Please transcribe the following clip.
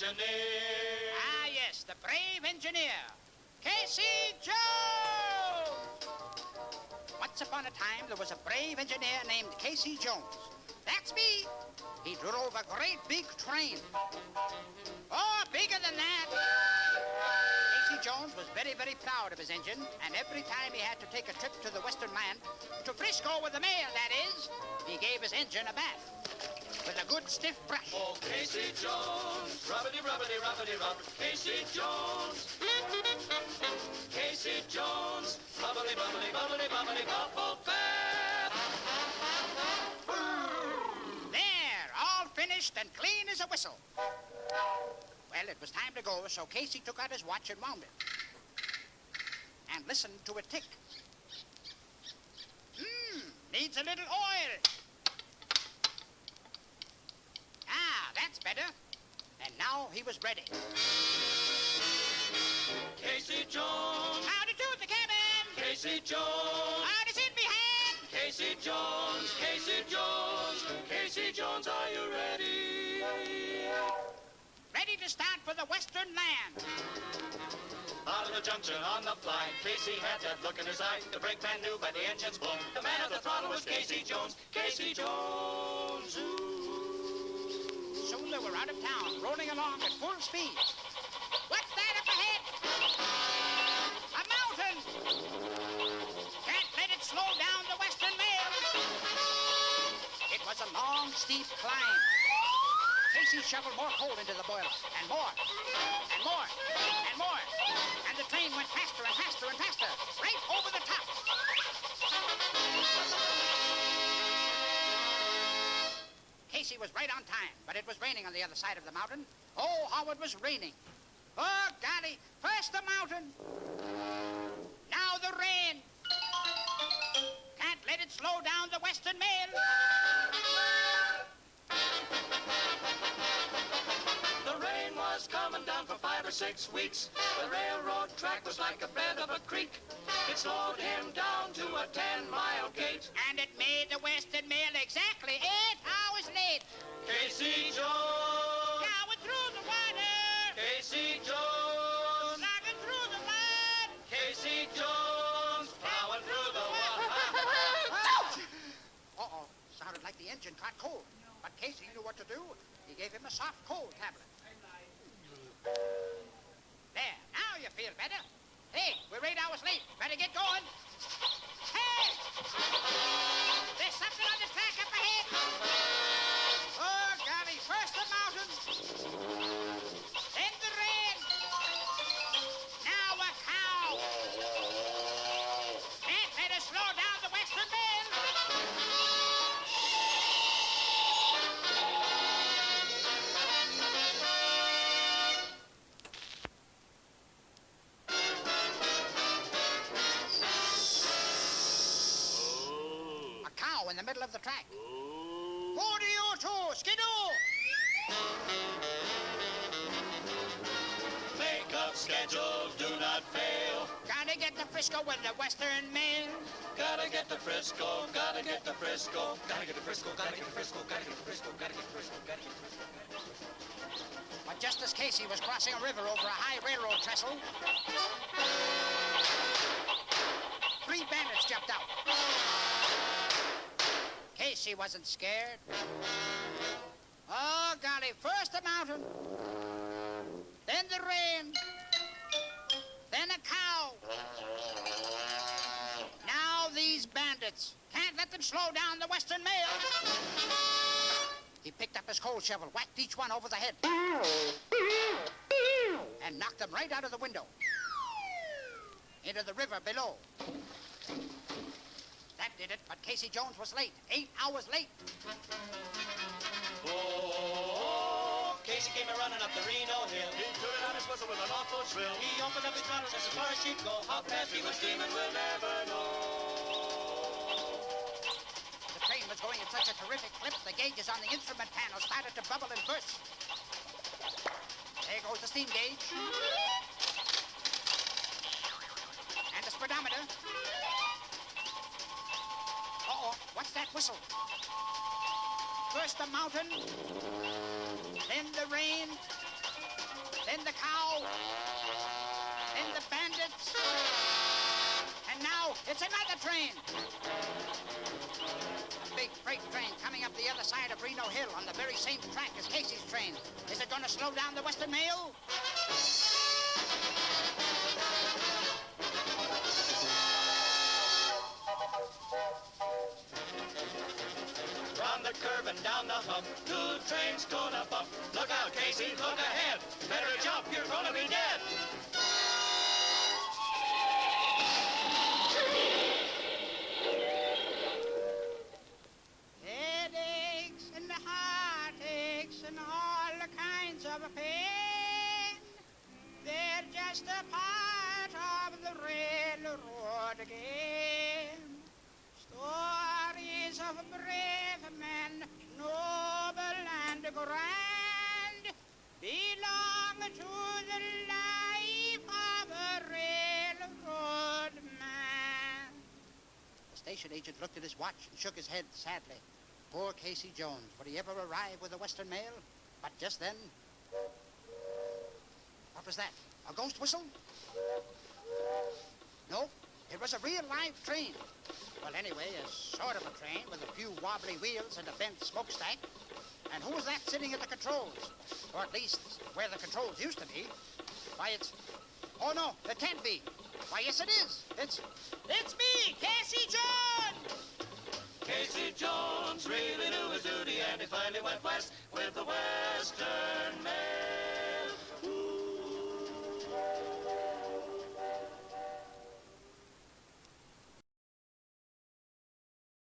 engineer. Ah, yes, the brave engineer, Casey Jones! Once upon a time, there was a brave engineer named Casey Jones. That's me. He drove a great big train. Oh, bigger than that. Casey Jones was very, very proud of his engine, and every time he had to take a trip to the western land, to Frisco with the mail, that is, he gave his engine a bath with a good stiff brush. Oh, Casey Jones, rubbity, rubbity, rubbity, rub. Casey Jones. Casey Jones, bubbly, bubbly, bubbly, bubbly, bubble bath. There, all finished and clean as a whistle. Well, it was time to go, so Casey took out his watch and wound it. And listened to it tick. Needs a little oil. Ah, that's better. And now he was ready. Casey Jones. Howdy to the cabin. Casey Jones. Howdy's in me hand. Casey Jones. Casey Jones. Casey Jones, are you ready? Ready to start for the western land. Out of the junction on the fly, Casey had that look in his eye. The brakeman knew by the engine's blow. The man at the throttle was Casey Jones. Casey Jones. Ooh. Soon they were out of town, rolling along at full speed. What's that up ahead? A mountain! Can't let it slow down the western mail. It was a long, steep climb. Casey shoveled more coal into the boiler, and more, and more, and more. And the train went faster and faster and faster, right over the top. Casey was right on time, but it was raining on the other side of the mountain. Oh, how it was raining. Oh, golly, first the mountain, now the rain. Can't let it slow down the western mail. The rain was coming down for 5 or 6 weeks. The railroad track was like a bed of a creek. It slowed him down to a 10-mile gait. And it made the western mail exactly 8 hours late. Casey Jones. Plowing through the water. Casey Jones. Slogging through the mud. Casey Jones. Plowing through the water. Uh-oh, sounded like the engine caught cold. But Casey knew what to do. He gave him a soft cold tablet. There, now you feel better. Hey, we're 8 hours late. Better get going. Hey! There's something on the track up ahead. Oh, golly, first the mountain. Then the rain. Now a cow. Can't let us slow down the western mail. In the middle of the track. 40-02, skidoo! Make up schedule, do not fail. Gotta get to Frisco with the western mail. Gotta get to Frisco, gotta get to Frisco. Gotta get to Frisco, gotta get to Frisco, gotta get to Frisco, gotta get to Frisco, gotta get to Frisco. But just as Casey was crossing a river over a high railroad trestle, 3 bandits jumped out. Casey wasn't scared. Oh, golly, first the mountain, then the rain, then a cow. Now these bandits. Can't let them slow down the western mail. He picked up his coal shovel, whacked each one over the head, and knocked them right out of the window into the river below. That did it, but Casey Jones was late. 8 hours late. Oh, Casey came running up the Reno Hill. He turned on his whistle with an awful shrill. He opened up his throttle just as far as she'd go. How fast he was steaming, we'll never know. The train was going at such a terrific clip, the gauges on the instrument panel started to bubble and burst. There goes the steam gauge. And the speedometer. Uh-oh, what's that whistle? First the mountain, then the rain, then the cow, then the bandits, and now it's another train. A big freight train coming up the other side of Reno Hill on the very same track as Casey's train. Is it going to slow down the Western Mail? Round the curve and down the hump, two trains gonna bump. Look out, Casey, look ahead. Better jump, you're gonna be dead. Headaches and heartaches and all the kinds of pain, they're just a part of the railroad game. Stories of brave men, noble and grand, belong to the life of a railroad man. The station agent looked at his watch and shook his head sadly. Poor Casey Jones. Would he ever arrive with the Western Mail? But just then... What was that? A ghost whistle? No, it was a real live train. Well, anyway, a sort of a train with a few wobbly wheels and a bent smokestack. And who was that sitting at the controls? Or at least where the controls used to be. Why, it's... Oh, no, it can't be. Why, yes, it is. It's me, Casey Jones! Casey Jones really knew his duty, and he finally went west with the Western Mail.